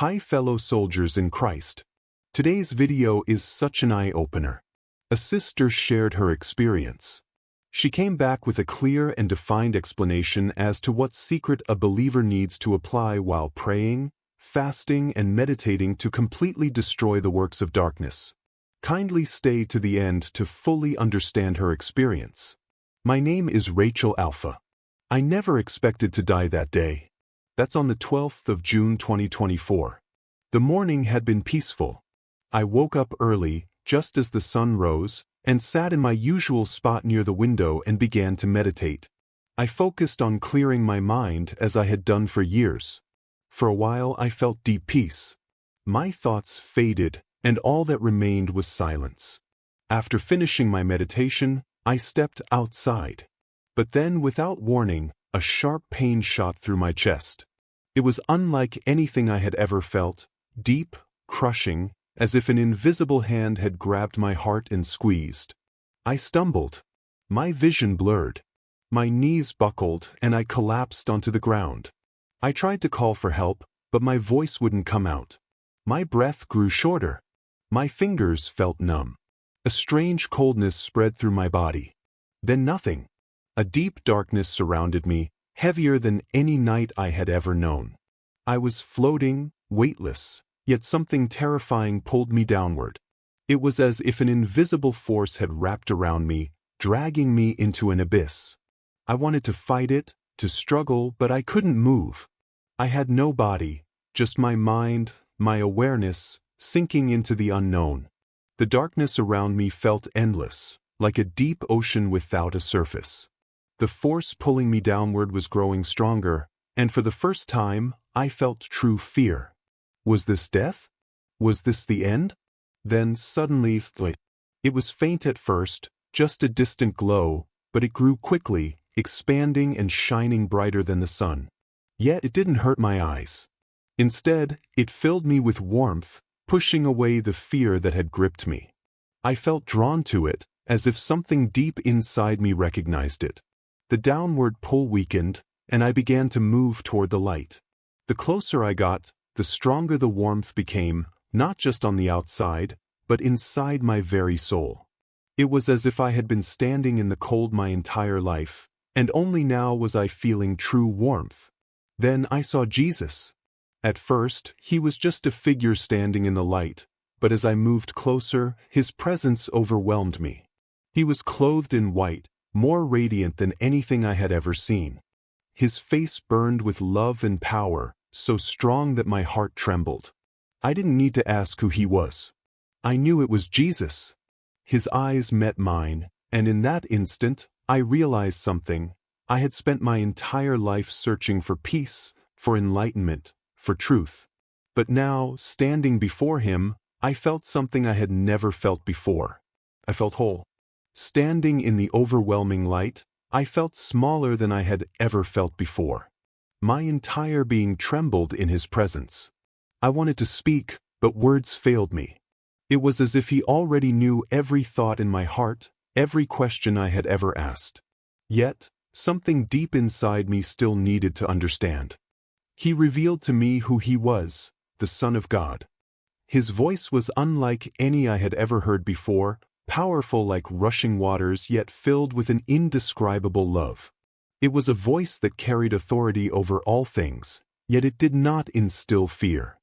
Hi fellow soldiers in Christ. Today's video is such an eye-opener. A sister shared her experience. She came back with a clear and defined explanation as to what secret a believer needs to apply while praying, fasting, and meditating to completely destroy the works of darkness. Kindly stay to the end to fully understand her experience. My name is Rachel Alpha. I never expected to die that day. That's on the 12th of June 2024. The morning had been peaceful. I woke up early, just as the sun rose, and sat in my usual spot near the window and began to meditate. I focused on clearing my mind as I had done for years. For a while I felt deep peace. My thoughts faded, and all that remained was silence. After finishing my meditation, I stepped outside. But then, without warning, a sharp pain shot through my chest. It was unlike anything I had ever felt, deep, crushing, as if an invisible hand had grabbed my heart and squeezed. I stumbled. My vision blurred. My knees buckled and I collapsed onto the ground. I tried to call for help, but my voice wouldn't come out. My breath grew shorter. My fingers felt numb. A strange coldness spread through my body. Then nothing. A deep darkness surrounded me, heavier than any night I had ever known. I was floating, weightless, yet something terrifying pulled me downward. It was as if an invisible force had wrapped around me, dragging me into an abyss. I wanted to fight it, to struggle, but I couldn't move. I had no body, just my mind, my awareness, sinking into the unknown. The darkness around me felt endless, like a deep ocean without a surface. The force pulling me downward was growing stronger, and for the first time, I felt true fear. Was this death? Was this the end? Then suddenly, it was faint at first, just a distant glow, but it grew quickly, expanding and shining brighter than the sun. Yet it didn't hurt my eyes. Instead, it filled me with warmth, pushing away the fear that had gripped me. I felt drawn to it, as if something deep inside me recognized it. The downward pull weakened, and I began to move toward the light. The closer I got, the stronger the warmth became, not just on the outside, but inside my very soul. It was as if I had been standing in the cold my entire life, and only now was I feeling true warmth. Then I saw Jesus. At first, he was just a figure standing in the light, but as I moved closer, his presence overwhelmed me. He was clothed in white, more radiant than anything I had ever seen. His face burned with love and power, so strong that my heart trembled. I didn't need to ask who he was. I knew it was Jesus. His eyes met mine, and in that instant, I realized something. I had spent my entire life searching for peace, for enlightenment, for truth. But now, standing before him, I felt something I had never felt before. I felt whole. Standing in the overwhelming light, I felt smaller than I had ever felt before. My entire being trembled in his presence. I wanted to speak, but words failed me. It was as if he already knew every thought in my heart, every question I had ever asked. Yet, something deep inside me still needed to understand. He revealed to me who he was, the Son of God. His voice was unlike any I had ever heard before, powerful like rushing waters yet filled with an indescribable love. It was a voice that carried authority over all things, yet it did not instill fear.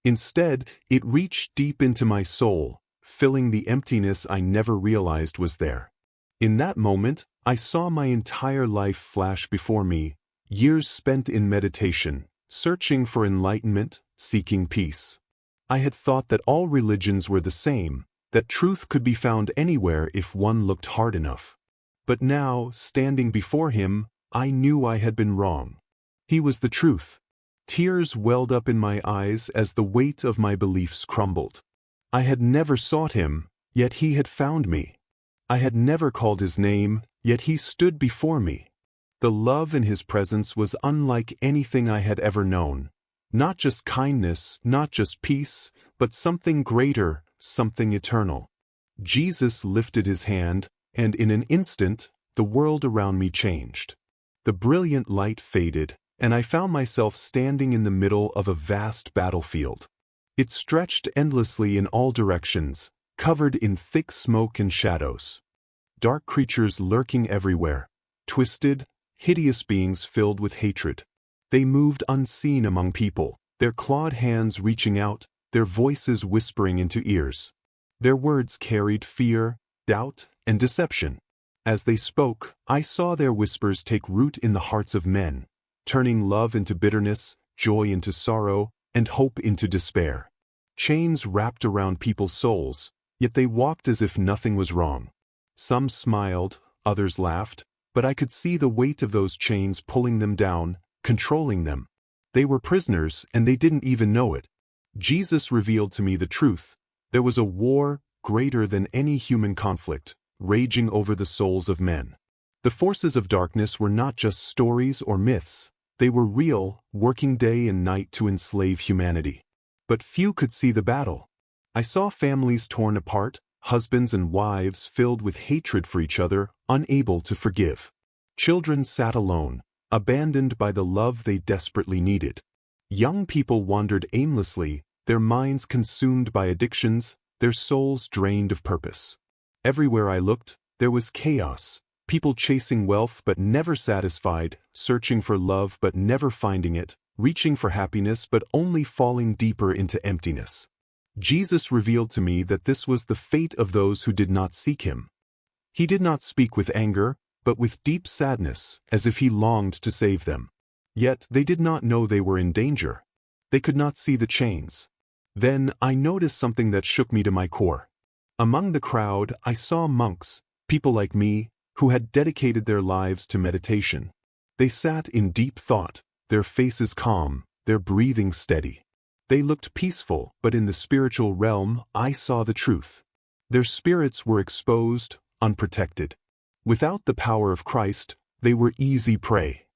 Instead, it reached deep into my soul, filling the emptiness I never realized was there. In that moment, I saw my entire life flash before me, years spent in meditation, searching for enlightenment, seeking peace. I had thought that all religions were the same, that truth could be found anywhere if one looked hard enough. But now, standing before him, I knew I had been wrong. He was the truth. Tears welled up in my eyes as the weight of my beliefs crumbled. I had never sought him, yet he had found me. I had never called his name, yet he stood before me. The love in his presence was unlike anything I had ever known. Not just kindness, not just peace, but something greater, something eternal. Jesus lifted his hand, and in an instant, the world around me changed. The brilliant light faded, and I found myself standing in the middle of a vast battlefield. It stretched endlessly in all directions, covered in thick smoke and shadows. Dark creatures lurking everywhere, twisted, hideous beings filled with hatred. They moved unseen among people, their clawed hands reaching out, their voices whispering into ears. Their words carried fear, doubt, and deception. As they spoke, I saw their whispers take root in the hearts of men, turning love into bitterness, joy into sorrow, and hope into despair. Chains wrapped around people's souls, yet they walked as if nothing was wrong. Some smiled, others laughed, but I could see the weight of those chains pulling them down, controlling them. They were prisoners, and they didn't even know it. Jesus revealed to me the truth. There was a war greater than any human conflict, raging over the souls of men. The forces of darkness were not just stories or myths. They were real, working day and night to enslave humanity. But few could see the battle. I saw families torn apart, husbands and wives filled with hatred for each other, unable to forgive. Children sat alone, abandoned by the love they desperately needed. Young people wandered aimlessly, their minds consumed by addictions, their souls drained of purpose. Everywhere I looked, there was chaos, people chasing wealth but never satisfied, searching for love but never finding it, reaching for happiness but only falling deeper into emptiness. Jesus revealed to me that this was the fate of those who did not seek him. He did not speak with anger, but with deep sadness, as if he longed to save them. Yet they did not know they were in danger. They could not see the chains. Then I noticed something that shook me to my core. Among the crowd, I saw monks, people like me, who had dedicated their lives to meditation. They sat in deep thought, their faces calm, their breathing steady. They looked peaceful, but in the spiritual realm, I saw the truth. Their spirits were exposed, unprotected. Without the power of Christ, they were easy prey.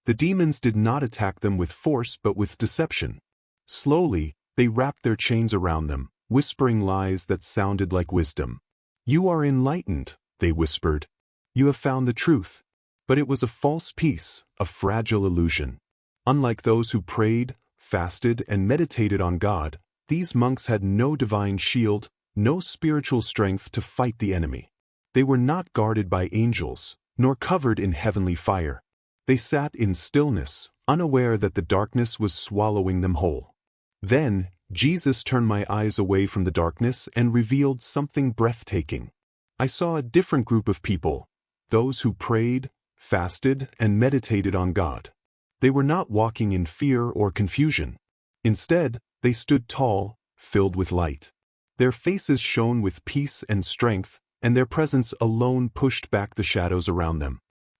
The demons did not attack them with force but with deception. Slowly, they wrapped their chains around them, whispering lies that sounded like wisdom. "You are enlightened," they whispered. "You have found the truth." But it was a false peace, a fragile illusion. Unlike those who prayed, fasted, and meditated on God, these monks had no divine shield, no spiritual strength to fight the enemy. They were not guarded by angels, nor covered in heavenly fire. They sat in stillness, unaware that the darkness was swallowing them whole. Then, Jesus turned my eyes away from the darkness and revealed something breathtaking. I saw a different group of people, those who prayed, fasted, and meditated on God. They were not walking in fear or confusion. Instead, they stood tall, filled with light. Their faces shone with peace and strength, and their presence alone pushed back the shadows around them.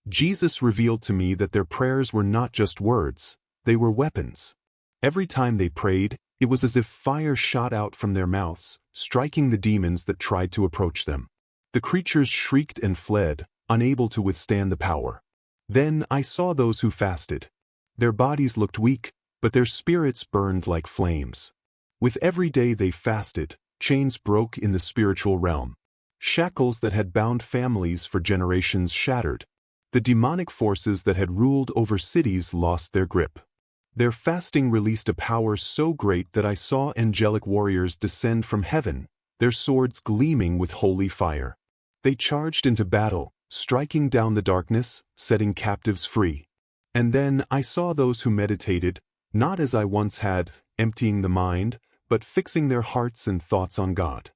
Jesus revealed to me that their prayers were not just words, they were weapons. Every time they prayed, it was as if fire shot out from their mouths, striking the demons that tried to approach them. The creatures shrieked and fled, unable to withstand the power. Then I saw those who fasted. Their bodies looked weak, but their spirits burned like flames. With every day they fasted, chains broke in the spiritual realm. Shackles that had bound families for generations shattered. The demonic forces that had ruled over cities lost their grip. Their fasting released a power so great that I saw angelic warriors descend from heaven, their swords gleaming with holy fire. They charged into battle, striking down the darkness, setting captives free. And then I saw those who meditated, not as I once had, emptying the mind, but fixing their hearts and thoughts on God.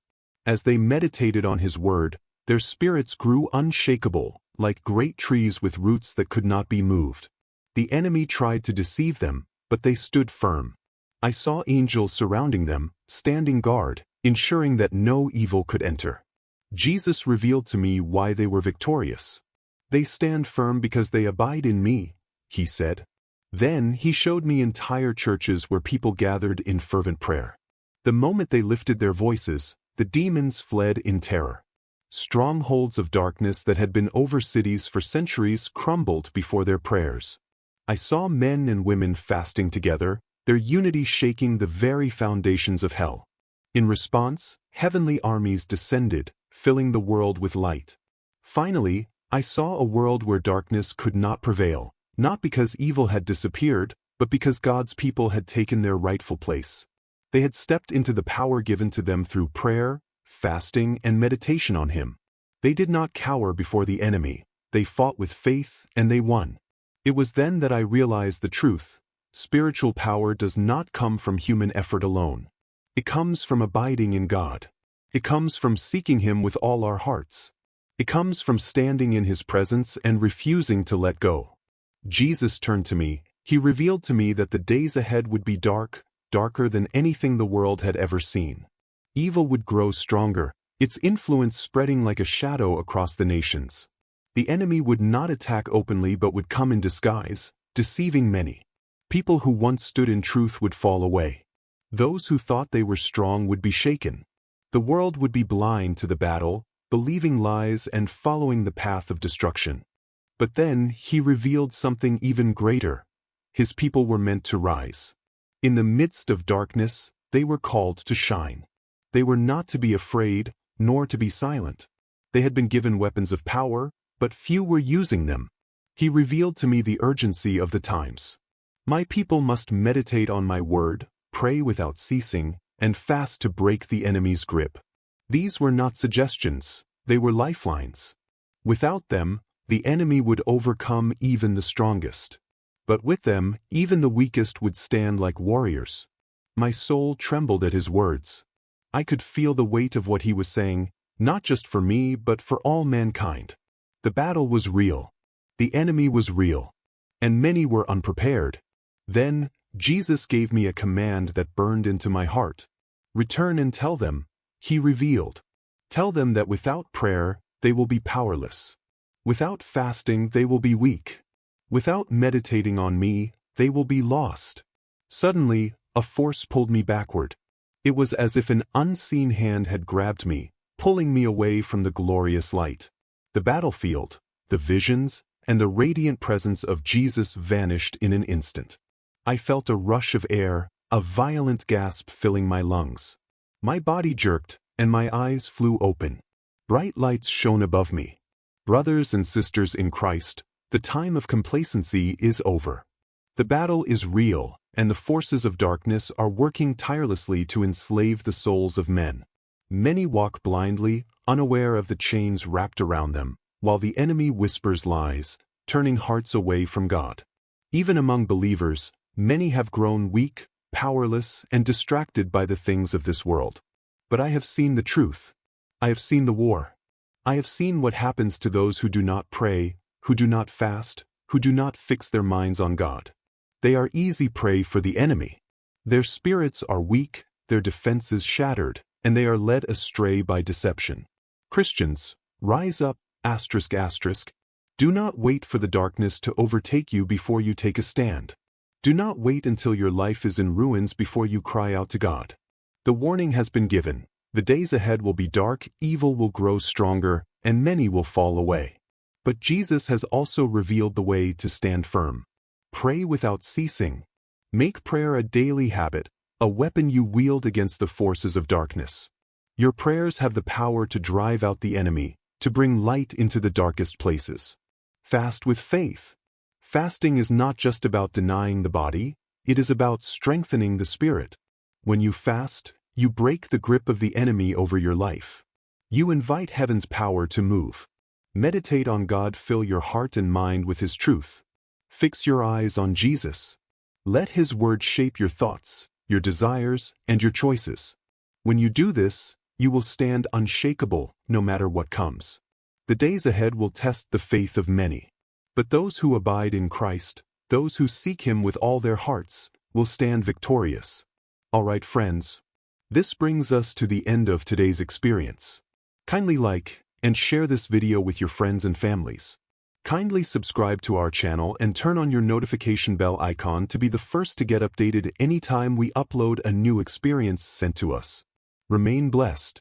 As they meditated on His Word, their spirits grew unshakable, like great trees with roots that could not be moved. The enemy tried to deceive them, but they stood firm. I saw angels surrounding them, standing guard, ensuring that no evil could enter. Jesus revealed to me why they were victorious. "They stand firm because they abide in me," He said. Then He showed me entire churches where people gathered in fervent prayer. The moment they lifted their voices, the demons fled in terror. Strongholds of darkness that had been over cities for centuries crumbled before their prayers. I saw men and women fasting together, their unity shaking the very foundations of hell. In response, heavenly armies descended, filling the world with light. Finally, I saw a world where darkness could not prevail, Not because evil had disappeared, but because God's people had taken their rightful place. They had stepped into the power given to them through prayer, fasting, and meditation on Him. They did not cower before the enemy. They fought with faith, and they won. It was then that I realized the truth. Spiritual power does not come from human effort alone. It comes from abiding in God. It comes from seeking Him with all our hearts. It comes from standing in His presence and refusing to let go. Jesus turned to me. He revealed to me that the days ahead would be dark, darker than anything the world had ever seen. Evil would grow stronger, its influence spreading like a shadow across the nations. The enemy would not attack openly but would come in disguise, deceiving many. People who once stood in truth would fall away. Those who thought they were strong would be shaken. The world would be blind to the battle, believing lies and following the path of destruction. But then He revealed something even greater. His people were meant to rise. In the midst of darkness, they were called to shine. They were not to be afraid, nor to be silent. They had been given weapons of power, but few were using them. He revealed to me the urgency of the times. My people must meditate on my word, pray without ceasing, and fast to break the enemy's grip. These were not suggestions, they were lifelines. Without them, the enemy would overcome even the strongest. But with them, even the weakest would stand like warriors. My soul trembled at His words. I could feel the weight of what He was saying, not just for me but for all mankind. The battle was real. The enemy was real. And many were unprepared. Then, Jesus gave me a command that burned into my heart. Return and tell them, He revealed. Tell them that without prayer, they will be powerless. Without fasting, they will be weak. Without meditating on me, they will be lost. Suddenly, a force pulled me backward. It was as if an unseen hand had grabbed me, pulling me away from the glorious light. The battlefield, the visions, and the radiant presence of Jesus vanished in an instant. I felt a rush of air, a violent gasp filling my lungs. My body jerked, and my eyes flew open. Bright lights shone above me. Brothers and sisters in Christ, the time of complacency is over. The battle is real, and the forces of darkness are working tirelessly to enslave the souls of men. Many walk blindly, unaware of the chains wrapped around them, while the enemy whispers lies, turning hearts away from God. Even among believers, many have grown weak, powerless, and distracted by the things of this world. But I have seen the truth. I have seen the war. I have seen what happens to those who do not pray, who do not fast, who do not fix their minds on God. They are easy prey for the enemy. Their spirits are weak, their defenses shattered, and they are led astray by deception. Christians, rise up, ****. Do not wait for the darkness to overtake you before you take a stand. Do not wait until your life is in ruins before you cry out to God. The warning has been given. The days ahead will be dark, evil will grow stronger, and many will fall away. But Jesus has also revealed the way to stand firm. Pray without ceasing. Make prayer a daily habit, a weapon you wield against the forces of darkness. Your prayers have the power to drive out the enemy, to bring light into the darkest places. Fast with faith. Fasting is not just about denying the body, it is about strengthening the spirit. When you fast, you break the grip of the enemy over your life. You invite heaven's power to move. Meditate on God, fill your heart and mind with His truth. Fix your eyes on Jesus. Let His word shape your thoughts, your desires, and your choices. When you do this, you will stand unshakable no matter what comes. The days ahead will test the faith of many. But those who abide in Christ, those who seek Him with all their hearts, will stand victorious. All right, friends. This brings us to the end of today's experience. Kindly like and share this video with your friends and families. Kindly subscribe to our channel and turn on your notification bell icon to be the first to get updated anytime we upload a new experience sent to us. Remain blessed.